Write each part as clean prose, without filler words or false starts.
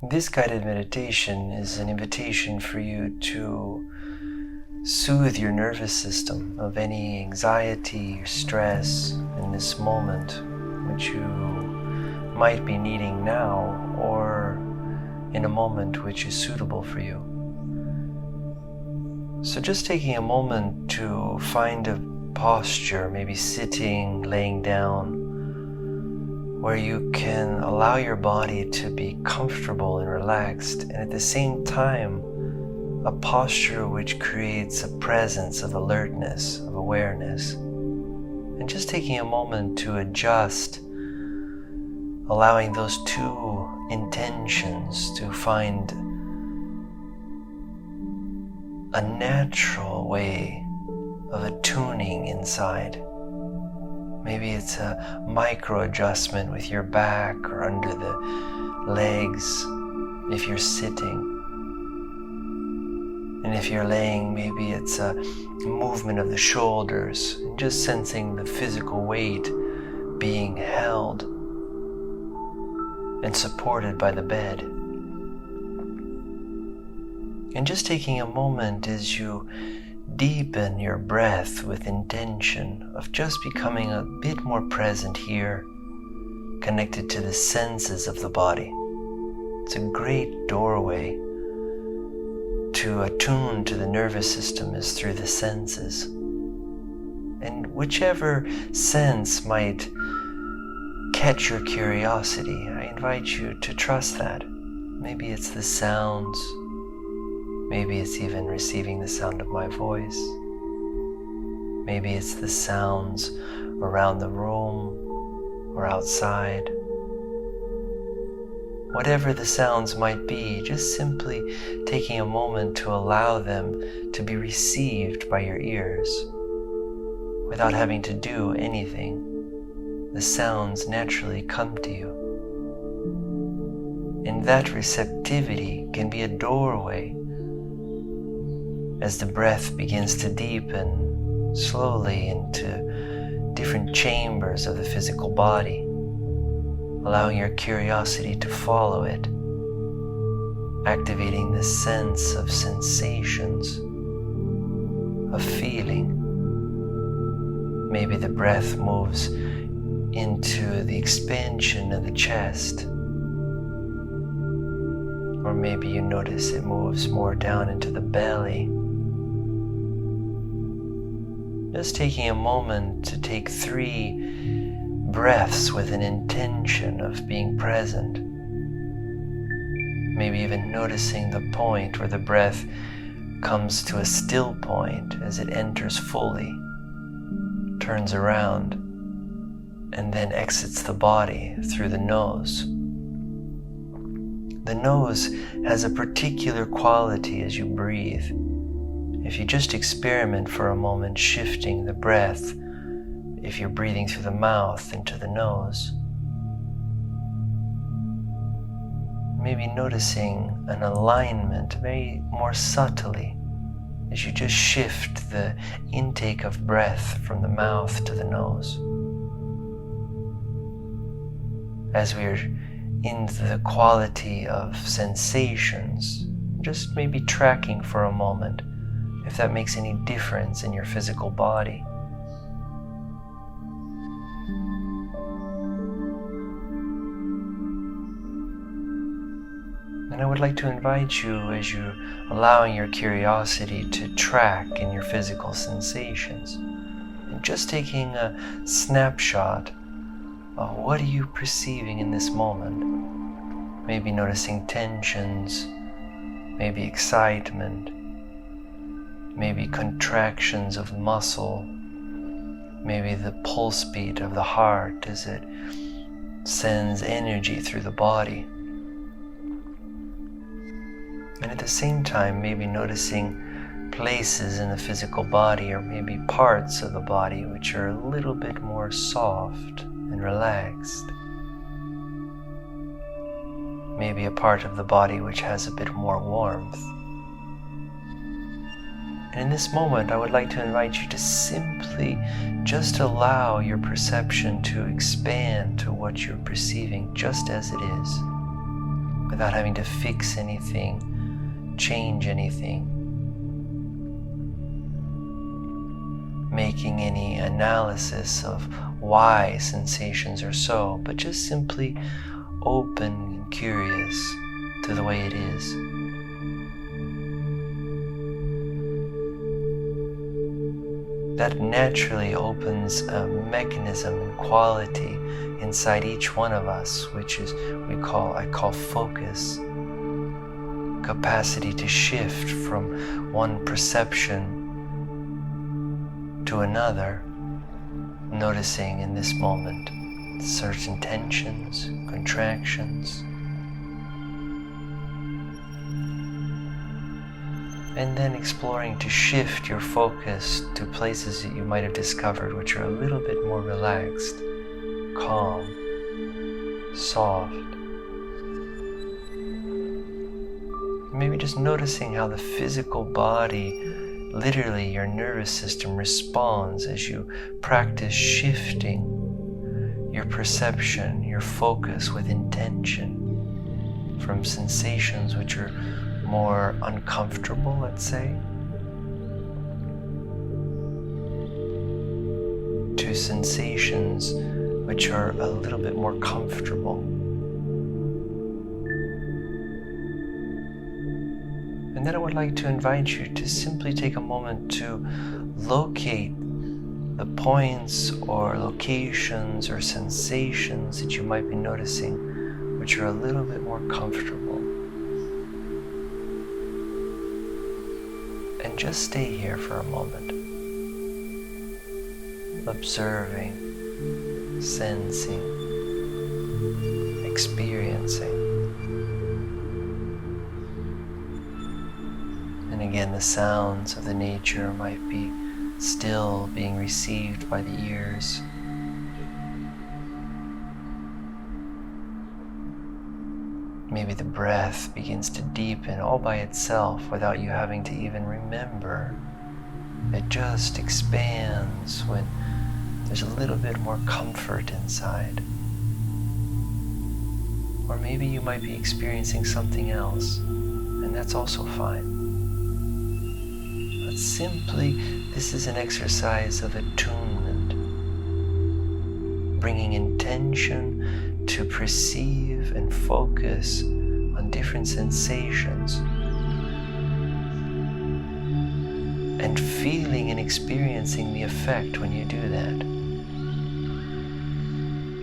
This guided meditation is an invitation for you to soothe your nervous system of any anxiety or stress in this moment, which you might be needing now or in a moment which is suitable for you. So just taking a moment to find a posture, maybe sitting, laying down, where you can allow your body to be comfortable and relaxed, and at the same time, a posture which creates a presence of alertness, of awareness. And just taking a moment to adjust, allowing those two intentions to find a natural way of attuning inside. Maybe it's a micro adjustment with your back or under the legs if you're sitting. And if you're laying, maybe it's a movement of the shoulders and just sensing the physical weight being held and supported by the bed. And just taking a moment as you deepen your breath with intention of just becoming a bit more present here, connected to the senses of the body. It's a great doorway to attune to the nervous system is through the senses. And whichever sense might catch your curiosity, I invite you to trust that. Maybe it's the sounds. Maybe it's even receiving the sound of my voice. Maybe it's the sounds around the room or outside. Whatever the sounds might be, just simply taking a moment to allow them to be received by your ears. Without having to do anything, the sounds naturally come to you. And that receptivity can be a doorway as the breath begins to deepen slowly into different chambers of the physical body, allowing your curiosity to follow it, activating the sense of sensations, of feeling. Maybe the breath moves into the expansion of the chest, or maybe you notice it moves more down into the belly. Just taking a moment to take 3 breaths with an intention of being present. Maybe even noticing the point where the breath comes to a still point as it enters fully, turns around, and then exits the body through the nose. The nose has a particular quality as you breathe. If you just experiment for a moment shifting the breath, if you're breathing through the mouth into the nose, maybe noticing an alignment very more subtly as you just shift the intake of breath from the mouth to the nose. As we're in the quality of sensations, just maybe tracking for a moment if that makes any difference in your physical body. And I would like to invite you, as you're allowing your curiosity to track in your physical sensations, and just taking a snapshot of what are you perceiving in this moment. Maybe noticing tensions, maybe excitement, maybe contractions of muscle, maybe the pulse beat of the heart as it sends energy through the body. And at the same time, maybe noticing places in the physical body or maybe parts of the body which are a little bit more soft and relaxed. Maybe a part of the body which has a bit more warmth. And in this moment, I would like to invite you to simply just allow your perception to expand to what you're perceiving just as it is, without having to fix anything, change anything, making any analysis of why sensations are so, but just simply open and curious to the way it is. That naturally opens a mechanism and quality inside each one of us, which is I call focus. Capacity to shift from one perception to another, noticing in this moment certain tensions, contractions, and then exploring to shift your focus to places that you might have discovered which are a little bit more relaxed, calm, soft. Maybe just noticing how the physical body, literally your nervous system, responds as you practice shifting your perception, your focus with intention from sensations which are more uncomfortable, let's say, to sensations which are a little bit more comfortable. And then I would like to invite you to simply take a moment to locate the points or locations or sensations that you might be noticing which are a little bit more comfortable. And just stay here for a moment, observing, sensing, experiencing. And again, the sounds of the nature might be still being received by the ears. Maybe the breath begins to deepen all by itself without you having to even remember. It just expands when there's a little bit more comfort inside. Or maybe you might be experiencing something else, and that's also fine. But simply, this is an exercise of attunement, bringing intention to perceive and focus on different sensations and feeling and experiencing the effect when you do that,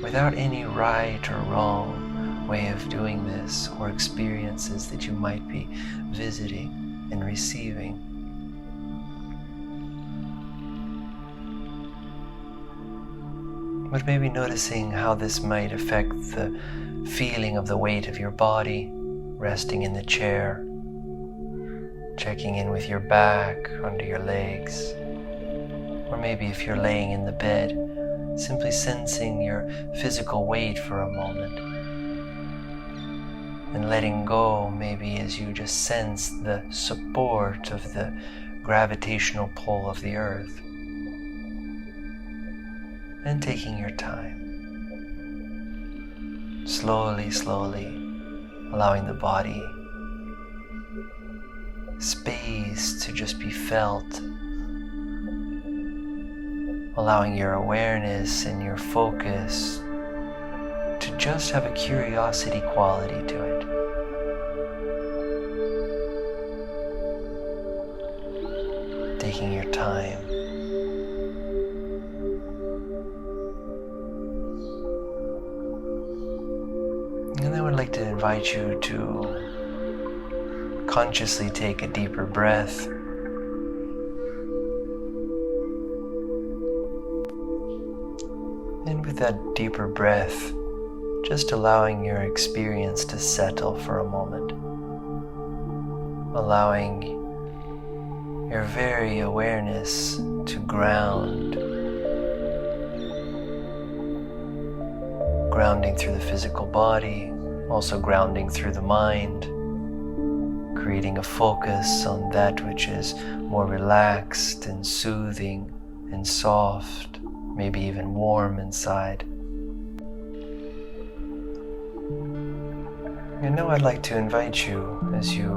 without any right or wrong way of doing this or experiences that you might be visiting and receiving. But maybe noticing how this might affect the feeling of the weight of your body, resting in the chair, checking in with your back, under your legs, or maybe if you're laying in the bed, simply sensing your physical weight for a moment, and letting go maybe as you just sense the support of the gravitational pull of the earth. And taking your time, slowly, allowing the body space to just be felt, allowing your awareness and your focus to just have a curiosity quality to it. Taking your time. And I would like to invite you to consciously take a deeper breath. And with that deeper breath, just allowing your experience to settle for a moment. Allowing your very awareness to grounding through the physical body, also grounding through the mind, creating a focus on that which is more relaxed and soothing and soft, maybe even warm inside. And now I'd like to invite you, as you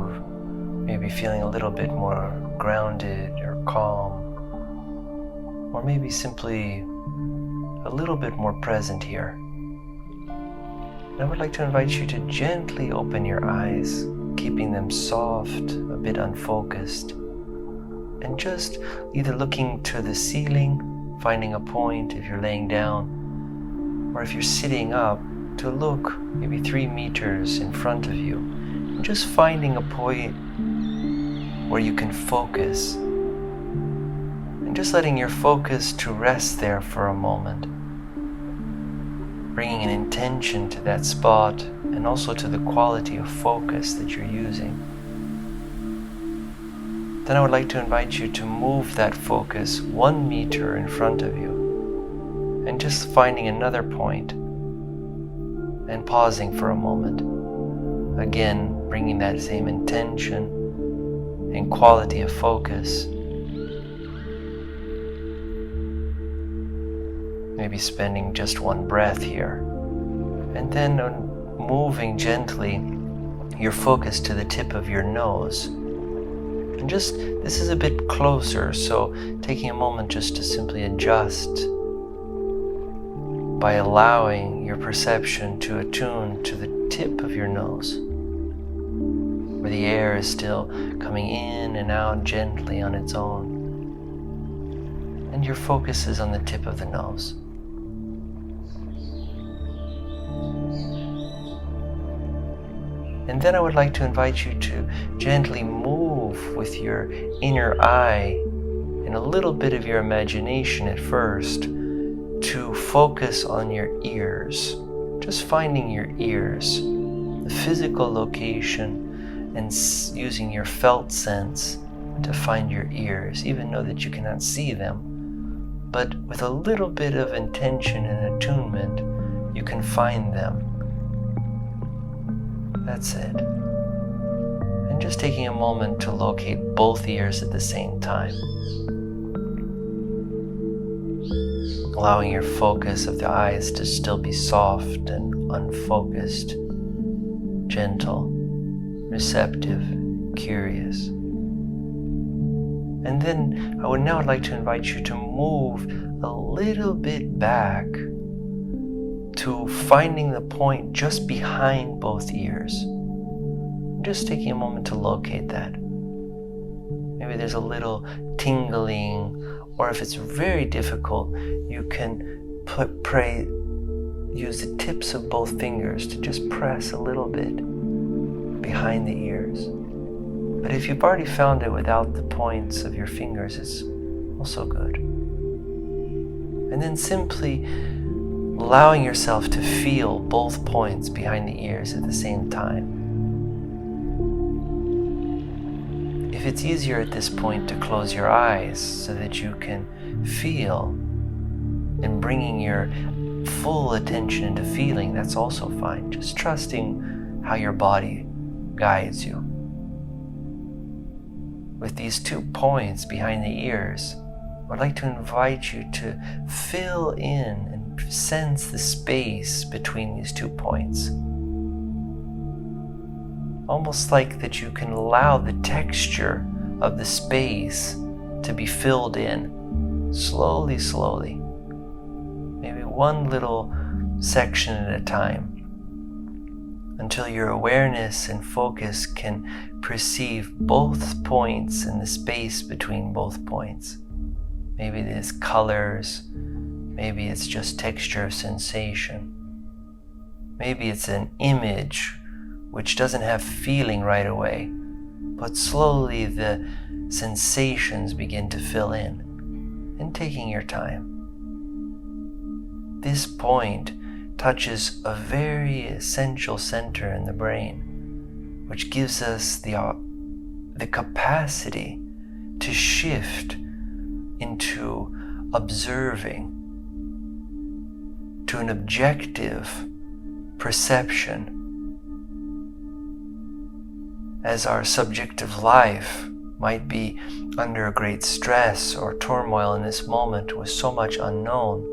may be feeling a little bit more grounded or calm, or maybe simply a little bit more present here. And I would like to invite you to gently open your eyes, keeping them soft, a bit unfocused, and just either looking to the ceiling, finding a point if you're laying down, or if you're sitting up, to look maybe 3 meters in front of you, and just finding a point where you can focus, and just letting your focus to rest there for a moment, bringing an intention to that spot and also to the quality of focus that you're using. Then I would like to invite you to move that focus 1 meter in front of you, and just finding another point and pausing for a moment. Again, bringing that same intention and quality of focus. Maybe spending just 1 breath here. And then moving gently your focus to the tip of your nose. And just, this is a bit closer, so taking a moment just to simply adjust by allowing your perception to attune to the tip of your nose, where the air is still coming in and out gently on its own, and your focus is on the tip of the nose. And then I would like to invite you to gently move with your inner eye and a little bit of your imagination at first to focus on your ears, just finding your ears, the physical location, and using your felt sense to find your ears, even though that you cannot see them. But with a little bit of intention and attunement, you can find them. That's it. And just taking a moment to locate both ears at the same time. Allowing your focus of the eyes to still be soft and unfocused, gentle, receptive, curious. And then I would now like to invite you to move a little bit back to finding the point just behind both ears. Just taking a moment to locate that. Maybe there's a little tingling, or if it's very difficult, you can use the tips of both fingers to just press a little bit behind the ears. But if you've already found it without the points of your fingers, it's also good. And then simply allowing yourself to feel both points behind the ears at the same time. If it's easier at this point to close your eyes so that you can feel, and bringing your full attention into feeling, that's also fine. Just trusting how your body guides you. With these 2 points behind the ears, I'd like to invite you to fill in and sense the space between these 2 points. Almost like that you can allow the texture of the space to be filled in slowly, slowly. Maybe 1 little section at a time, until your awareness and focus can perceive both points and the space between both points. Maybe there's colors, maybe it's just texture of sensation. Maybe it's an image which doesn't have feeling right away, but slowly the sensations begin to fill in, and taking your time. This point touches a very essential center in the brain, which gives us the capacity to shift into observing, to an objective perception. As our subjective life might be under great stress or turmoil in this moment with so much unknown,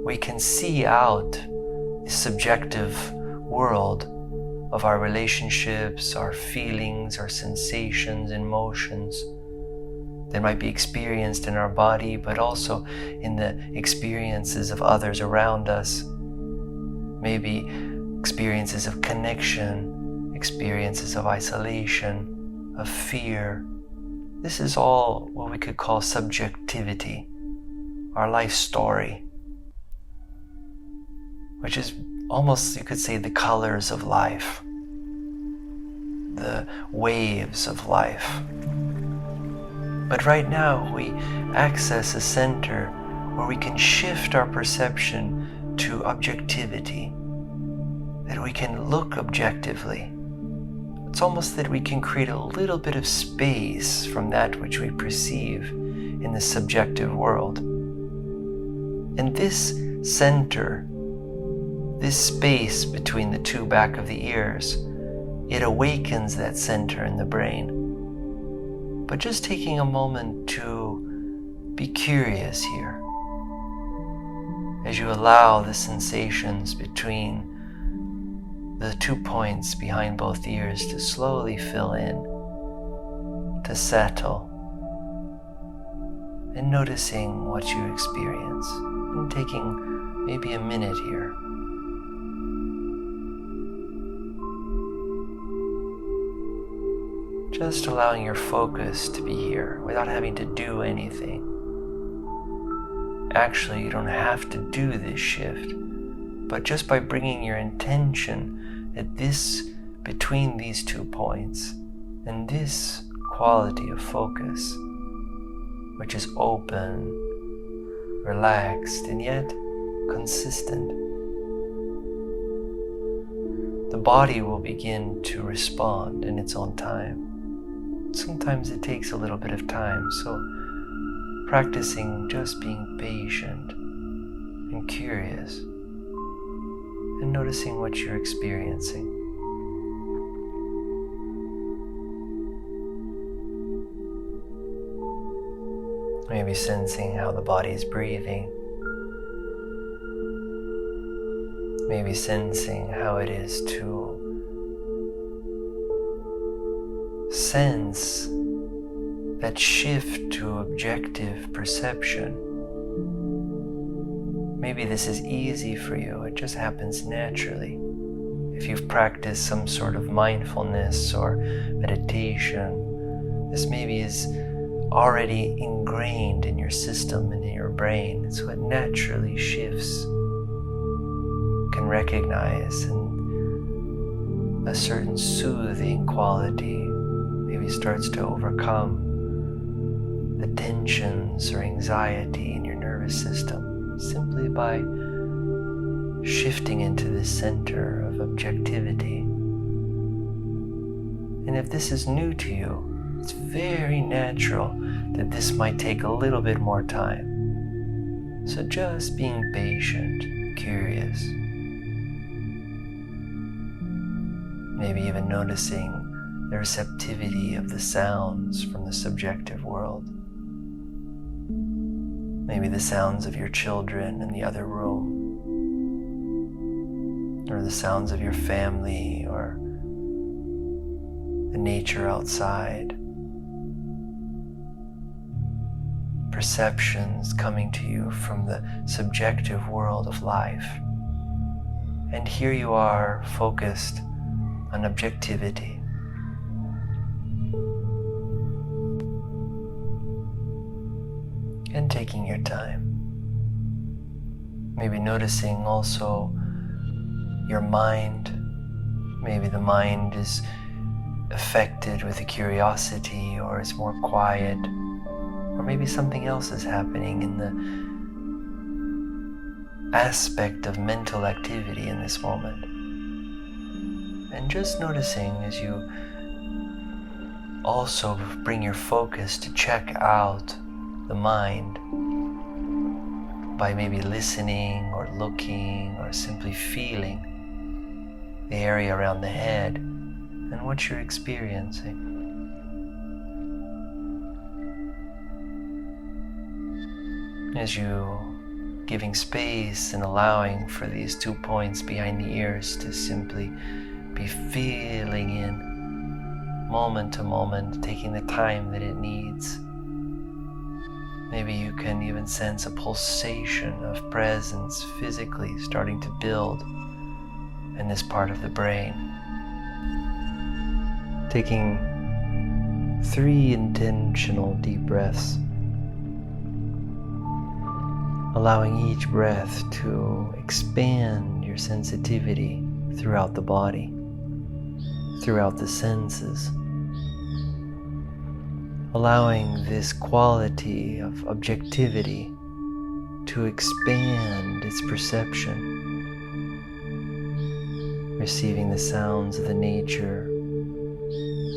we can see out the subjective world of our relationships, our feelings, our sensations, emotions that might be experienced in our body, but also in the experiences of others around us. Maybe experiences of connection, experiences of isolation, of fear. This is all what we could call subjectivity, our life story, which is almost, you could say, the colors of life, the waves of life. But right now we access a center where we can shift our perception to objectivity, that we can look objectively. It's almost that we can create a little bit of space from that which we perceive in the subjective world. And this center, this space between the two back of the ears, it awakens that center in the brain. But just taking a moment to be curious here, as you allow the sensations between the 2 points behind both ears to slowly fill in, to settle, and noticing what you experience, and taking maybe a minute here. Just allowing your focus to be here without having to do anything. Actually, you don't have to do this shift, but just by bringing your intention at this, between these 2 points, and this quality of focus, which is open, relaxed, and yet consistent, the body will begin to respond in its own time. Sometimes it takes a little bit of time, so practicing just being patient and curious and noticing what you're experiencing. Maybe sensing how the body is breathing. Maybe sensing how it is to sense that shift to objective perception. Maybe this is easy for you, it just happens naturally. If you've practiced some sort of mindfulness or meditation, this maybe is already ingrained in your system and in your brain, so it naturally shifts. You can recognize a certain soothing quality maybe starts to overcome the tensions or anxiety in your nervous system simply by shifting into this center of objectivity. And if this is new to you, it's very natural that this might take a little bit more time. So just being patient, curious, maybe even noticing the receptivity of the sounds from the subjective world. Maybe the sounds of your children in the other room, or the sounds of your family, or the nature outside. Perceptions coming to you from the subjective world of life. And here you are, focused on objectivity. And taking your time. Maybe noticing also your mind. Maybe the mind is affected with a curiosity, or is more quiet, or maybe something else is happening in the aspect of mental activity in this moment. And just noticing as you also bring your focus to check out the mind by maybe listening or looking or simply feeling the area around the head and what you're experiencing. As you giving space and allowing for these 2 points behind the ears to simply be feeling in moment to moment, taking the time that it needs. Maybe you can even sense a pulsation of presence physically starting to build in this part of the brain. Taking 3 intentional deep breaths, allowing each breath to expand your sensitivity throughout the body, throughout the senses, allowing this quality of objectivity to expand its perception, receiving the sounds of the nature,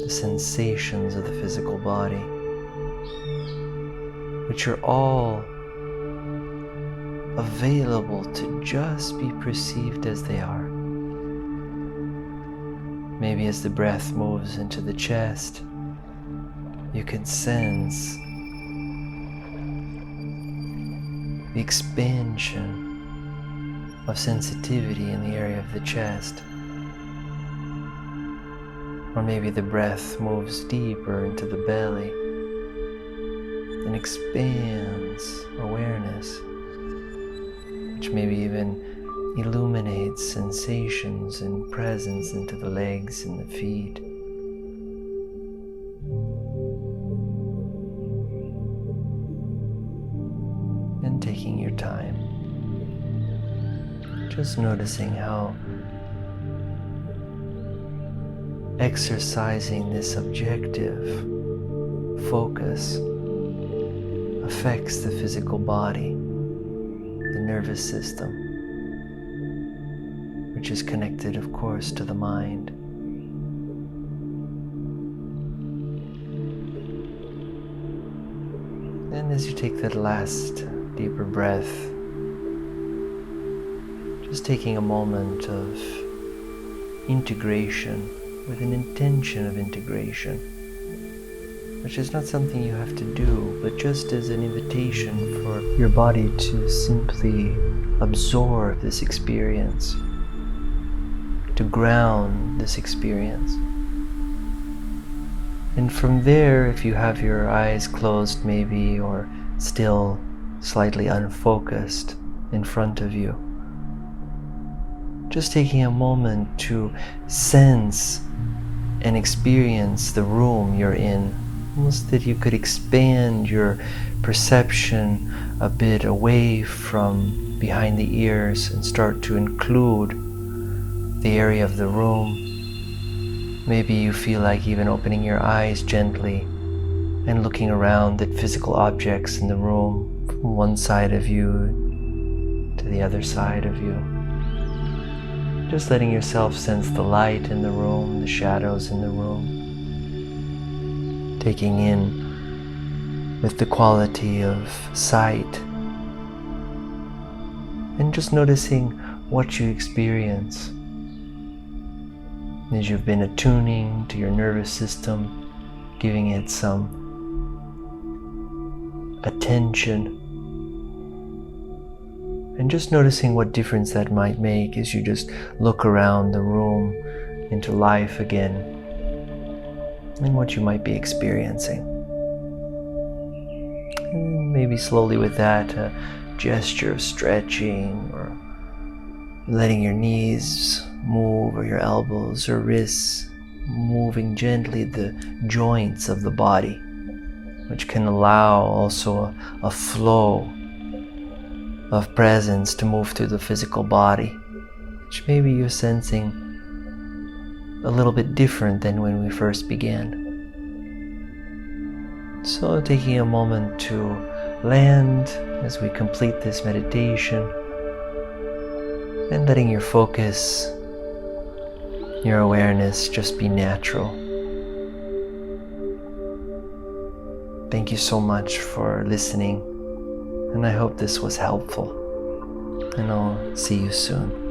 the sensations of the physical body, which are all available to just be perceived as they are. Maybe as the breath moves into the chest, you can sense the expansion of sensitivity in the area of the chest. Or maybe the breath moves deeper into the belly and expands awareness, which maybe even illuminates sensations and presence into the legs and the feet. And taking your time, just noticing how exercising this objective focus affects the physical body, the nervous system, which is connected, of course, to the mind. And as you take that last deeper breath, just taking a moment of integration with an intention of integration, which is not something you have to do, but just as an invitation for your body to simply absorb this experience, to ground this experience. And from there, if you have your eyes closed maybe, or still slightly unfocused in front of you, just taking a moment to sense and experience the room you're in, almost that you could expand your perception a bit away from behind the ears and start to include the area of the room. Maybe you feel like even opening your eyes gently and looking around at physical objects in the room, from one side of you to the other side of you. Just letting yourself sense the light in the room, the shadows in the room. Taking in with the quality of sight. And just noticing what you experience as you've been attuning to your nervous system, giving it some attention, and just noticing what difference that might make as you just look around the room into life again and what you might be experiencing. And maybe slowly with that, a gesture of stretching or letting your knees move, or your elbows or wrists, moving gently the joints of the body, which can allow also a flow of presence to move through the physical body, which maybe you're sensing a little bit different than when we first began. So taking a moment to land as we complete this meditation, and letting your focus, your awareness just be natural. Thank you so much for listening, and I hope this was helpful, and I'll see you soon.